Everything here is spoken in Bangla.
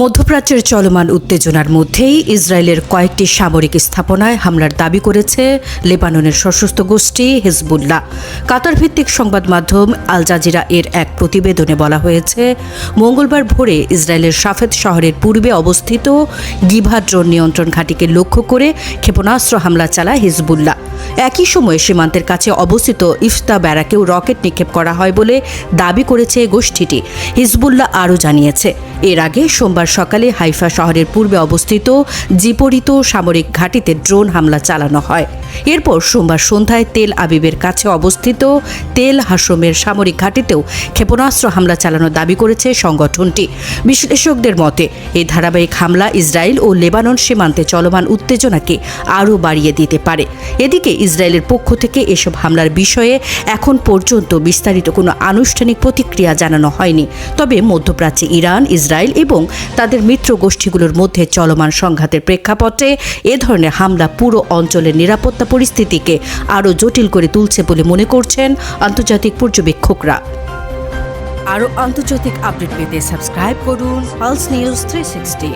মধ্যপ্রাচ্যের চলমান উত্তেজনার মধ্যেই ইসরায়েলের কয়েকটি সামরিক স্থাপনায় হামলার দাবি করেছে লেবাননের সশস্ত্র গোষ্ঠী হিজবুল্লাহ। কাতার ভিত্তিক সংবাদ মাধ্যম আল জাজিরা এর এক প্রতিবেদনে বলা হয়েছে, মঙ্গলবার ভোরে ইসরায়েলের সাফেদ শহরের পূর্বে অবস্থিত গিভা ড্রোন নিয়ন্ত্রণ ঘাঁটিকে লক্ষ্য করে ক্ষেপণাস্ত্র হামলা চালায় হিজবুল্লাহ। একই সময়ে সীমান্তের কাছে অবস্থিত ইফতা ব্যারাকেও রকেট নিক্ষেপ করা হয় বলে দাবি করেছে গোষ্ঠীটি। হিজবুল্লাহ আরও জানিয়েছে, এর আগে সোমবার সকালে হাইফা শহরের পূর্বে অবস্থিত জিপোরিত সামরিক ঘাঁটিতে ড্রোন হামলা চালানো হয়। এরপর সোমবার সন্ধ্যায় তেল আবিবের কাছে অবস্থিত তেল হাসমের সামরিক ঘাঁটিতেও ক্ষেপণাস্ত্র হামলা চালানোর দাবি করেছে সংগঠনটি। বিশ্লেষকদের মতে এই ধারাবাহিক হামলা ইসরায়েল ও লেবানন সীমান্তে চলমান উত্তেজনাকে আরও বাড়িয়ে দিতে পারে। এদিকে ইসরায়েলের পক্ষ থেকে এসব হামলার বিষয়ে এখন পর্যন্ত বিস্তারিত কোনো আনুষ্ঠানিক প্রতিক্রিয়া জানানো হয়নি। তবে মধ্যপ্রাচ্যে ইরান, ইসরায়েল এবং তাদের মিত্র গোষ্ঠীগুলোর মধ্যে চলমান সংঘাতের প্রেক্ষাপটে এ ধরনের হামলা পুরো অঞ্চলের নিরাপত্তা পরিস্থিতিকে আরও জটিল করে তুলছে বলে মনে করছেন আন্তর্জাতিক পর্যবেক্ষকরা। আরও আন্তর্জাতিক আপডেট পেতে সাবস্ক্রাইব করুন পালস নিউজ 360।